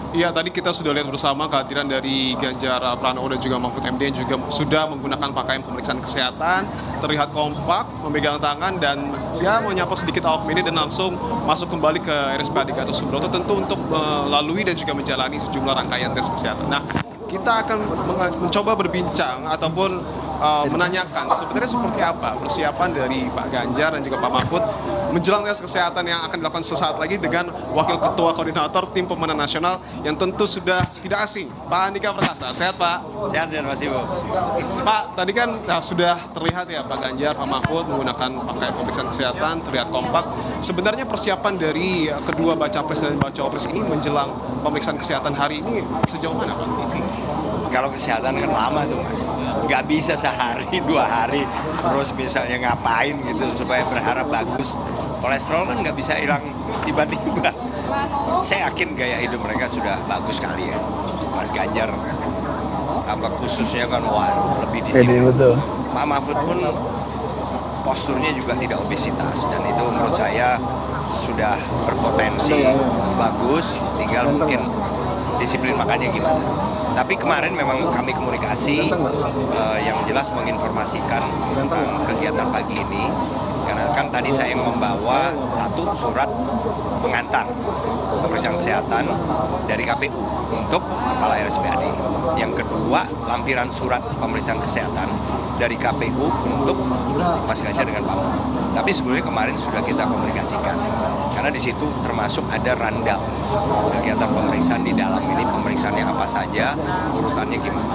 Iya, tadi kita sudah lihat bersama kehadiran dari Ganjar Pranowo dan juga Mahfud MD yang juga sudah menggunakan pakaian pemeriksaan kesehatan, terlihat kompak, memegang tangan dan ya menyapa sedikit awak media dan langsung masuk kembali ke RSPAD Gatot Subroto tentu untuk melalui dan juga menjalani sejumlah rangkaian tes kesehatan. Nah, kita akan mencoba berbincang ataupun menanyakan sebenarnya seperti apa persiapan dari Pak Ganjar dan juga Pak Mahfud menjelang tes kesehatan yang akan dilakukan sesaat lagi dengan Wakil Ketua Koordinator Tim Pemenang Nasional yang tentu sudah tidak asing, Pak Andika Perkasa. Sehat, Pak? Sehat-sehat Mas Ibu. Pak, tadi kan sudah terlihat ya Pak Ganjar, Pak Mahfud menggunakan pakaian pemeriksaan kesehatan, terlihat kompak. Sebenarnya persiapan dari kedua baca pres dan baca pres ini menjelang pemeriksaan kesehatan hari ini sejauh mana, Pak? Kalau kesehatan kan lama tuh Mas, nggak bisa sehari, 2 hari, terus misalnya ngapain gitu supaya berharap bagus. Kolesterol kan nggak bisa hilang tiba-tiba. Saya yakin gaya hidup mereka sudah bagus sekali ya. Mas Ganjar, apa khususnya kan wah, lebih disiplin. Pak Mahfud pun posturnya juga tidak obesitas dan itu menurut saya sudah berpotensi bagus, tinggal mungkin disiplin makannya gimana. Tapi kemarin memang kami komunikasi yang jelas menginformasikan tentang kegiatan pagi ini. Karena kan tadi saya yang membawa satu surat pengantar pemeriksaan kesehatan dari KPU untuk Kepala RSPAD. Yang kedua, lampiran surat pemeriksaan kesehatan dari KPU untuk Mas Ganjar dengan Pak Mahfud. Tapi sebelumnya kemarin sudah kita komunikasikan. Karena di situ termasuk ada rundown kegiatan pemeriksaan di dalam ini, pemeriksaannya apa saja, urutannya gimana.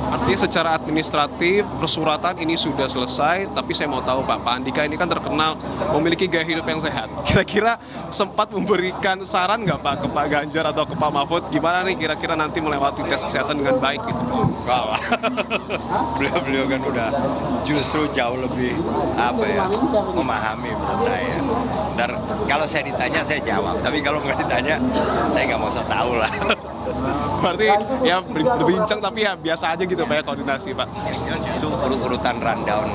Artinya secara administratif persuratan ini sudah selesai, tapi saya mau tahu Pak Andika ini kan terkenal memiliki gaya hidup yang sehat. Kira-kira sempat memberikan saran nggak Pak ke Pak Ganjar atau ke Pak Mahfud gimana nih kira-kira nanti melewati tes kesehatan dengan baik gitu? Enggak lah. Beliau kan udah justru jauh lebih memahami menurut saya. Dan kalau saya ditanya saya jawab, tapi kalau nggak ditanya saya nggak mau tahu lah. Berarti ya berbincang tapi ya biasa aja gitu Pak ya koordinasi Pak. Ya, justru urutan rundown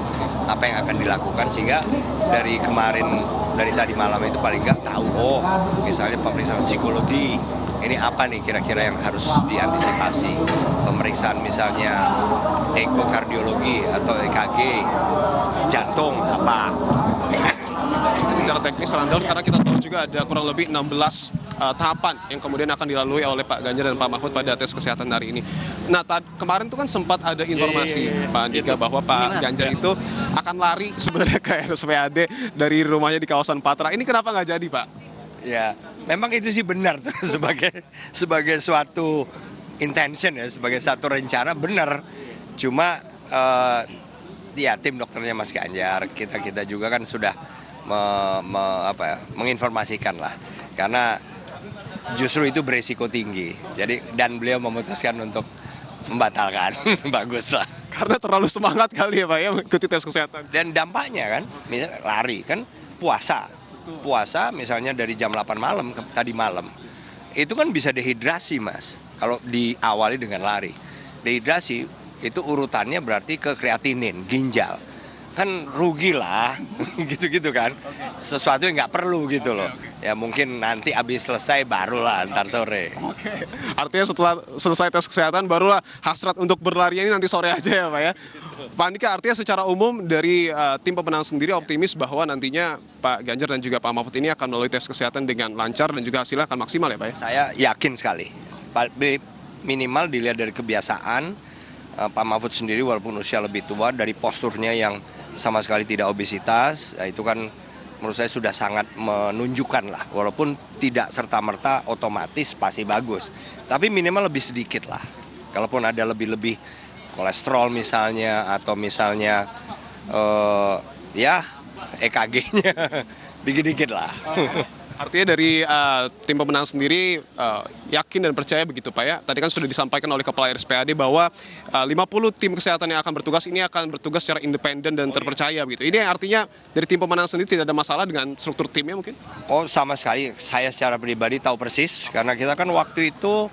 apa yang akan dilakukan sehingga dari kemarin dari tadi malam itu paling nggak tahu misalnya pemeriksaan psikologi ini apa nih kira-kira yang harus diantisipasi, pemeriksaan misalnya ekokardiologi atau EKG jantung apa. Secara teknis rundown karena kita tahu juga ada kurang lebih 16 tahapan yang kemudian akan dilalui oleh Pak Ganjar dan Pak Mahfud pada tes kesehatan hari ini. Nah, kemarin tuh kan sempat ada informasi Pak Andika bahwa Pak Ganjar itu akan lari sebenarnya ke RSPAD dari rumahnya di kawasan Patra. Ini kenapa nggak jadi Pak? Ya, memang itu sih benar tuh sebagai suatu intention ya, sebagai satu rencana benar. Cuma ya tim dokternya Mas Ganjar, kita juga kan sudah menginformasikan lah. Karena justru itu beresiko tinggi. Jadi dan beliau memutuskan untuk membatalkan. Bagus lah. Karena terlalu semangat kali ya Pak ya mengikuti tes kesehatan. Dan dampaknya kan, misalnya lari kan puasa misalnya dari jam 8 malam tadi malam. Itu kan bisa dehidrasi Mas. Kalau diawali dengan lari. Dehidrasi itu urutannya berarti ke kreatinin, ginjal. Kan rugi lah, gitu-gitu kan. Sesuatu yang nggak perlu gitu loh. Ya mungkin nanti habis selesai barulah ntar sore. Oke. Artinya setelah selesai tes kesehatan barulah hasrat untuk berlari ini nanti sore aja ya Pak ya. Pak Andika, artinya secara umum dari tim pemenang sendiri optimis bahwa nantinya Pak Ganjar dan juga Pak Mahfud ini akan melalui tes kesehatan dengan lancar dan juga hasilnya akan maksimal ya Pak ya? Saya yakin sekali. Minimal dilihat dari kebiasaan, Pak Mahfud sendiri walaupun usia lebih tua, dari posturnya yang sama sekali tidak obesitas, itu kan menurut saya sudah sangat menunjukkan lah. Walaupun tidak serta-merta otomatis pasti bagus, tapi minimal lebih sedikit lah. Kalaupun ada lebih-lebih kolesterol misalnya, atau misalnya ya EKG-nya dikit-dikit lah. Artinya dari tim pemenang sendiri yakin dan percaya begitu Pak ya. Tadi kan sudah disampaikan oleh Kepala RSPAD bahwa 50 tim kesehatan yang akan bertugas ini akan bertugas secara independen dan terpercaya begitu. Ini artinya dari tim pemenang sendiri tidak ada masalah dengan struktur timnya mungkin? Oh sama sekali, saya secara pribadi tahu persis karena kita kan waktu itu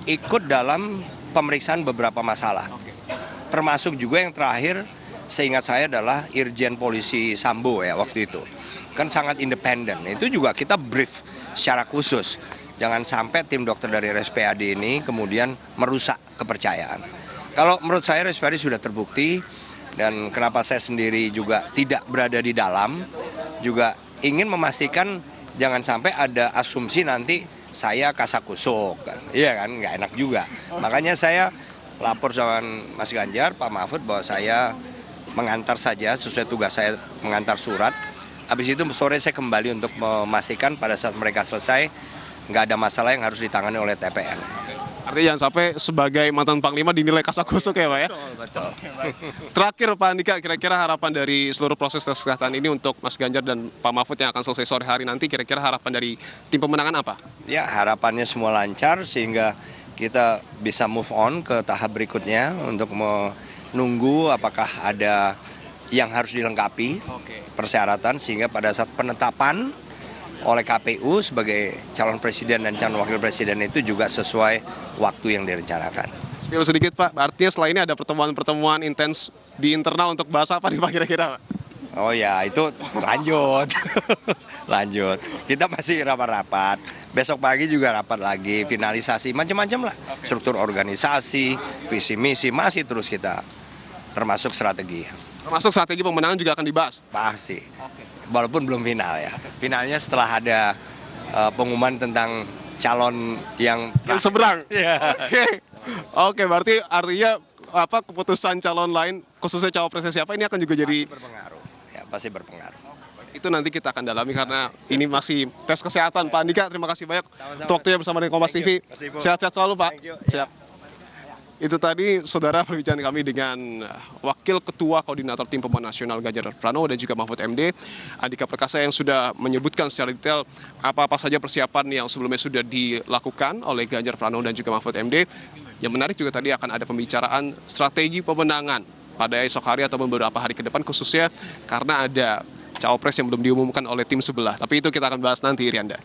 ikut dalam pemeriksaan beberapa masalah. Termasuk juga yang terakhir seingat saya adalah Irjen Polisi Sambo ya waktu itu. Kan sangat independen. Itu juga kita brief secara khusus. Jangan sampai tim dokter dari RSPAD ini kemudian merusak kepercayaan. Kalau menurut saya RSPAD sudah terbukti, dan kenapa saya sendiri juga tidak berada di dalam, juga ingin memastikan jangan sampai ada asumsi nanti saya kasakusuk, kan. Iya kan, nggak enak juga. Makanya saya lapor sama Mas Ganjar, Pak Mahfud, bahwa saya mengantar saja sesuai tugas saya, mengantar surat. Habis itu sore saya kembali untuk memastikan pada saat mereka selesai, nggak ada masalah yang harus ditangani oleh TPN. Artinya jangan sampai sebagai mantan Panglima dinilai kasakusuk ya Pak ya? Betul. Terakhir Pak Andika, kira-kira harapan dari seluruh proses tes kesehatan ini untuk Mas Ganjar dan Pak Mahfud yang akan selesai sore hari nanti, kira-kira harapan dari tim pemenangan apa? Ya, harapannya semua lancar sehingga kita bisa move on ke tahap berikutnya untuk menunggu apakah ada yang harus dilengkapi persyaratan sehingga pada saat penetapan oleh KPU sebagai calon presiden dan calon wakil presiden itu juga sesuai waktu yang direncanakan. Spill sedikit Pak, artinya setelah ini ada pertemuan-pertemuan intens di internal untuk bahas apa nih Pak kira-kira Pak? Oh ya, itu lanjut. Lanjut. Kita masih rapat-rapat. Besok pagi juga rapat lagi, finalisasi, macam-macam lah. Struktur organisasi, visi misi, masih terus kita. Termasuk strategi. Termasuk strategi pemenangan juga akan dibahas? Pasti. Walaupun belum final ya. Finalnya setelah ada pengumuman tentang calon yang seberang. Yeah. Oke, berarti artinya apa keputusan calon lain khususnya cawapresnya siapa ini akan juga jadi berpengaruh. Ya, pasti berpengaruh. Itu nanti kita akan dalami karena ini masih tes kesehatan. Pak Andika, terima kasih banyak untuk waktunya bersama dengan Kompas TV. Sehat-sehat selalu Pak. Siap. Itu tadi saudara perbincangan kami dengan Wakil Ketua Koordinator Tim Pemenangan Nasional Ganjar Pranowo dan juga Mahfud MD, Andika Perkasa, yang sudah menyebutkan secara detail apa-apa saja persiapan yang sebelumnya sudah dilakukan oleh Ganjar Pranowo dan juga Mahfud MD. Yang menarik juga tadi akan ada pembicaraan strategi pemenangan pada esok hari atau beberapa hari ke depan, khususnya karena ada cawapres yang belum diumumkan oleh tim sebelah. Tapi itu kita akan bahas nanti, Irianda.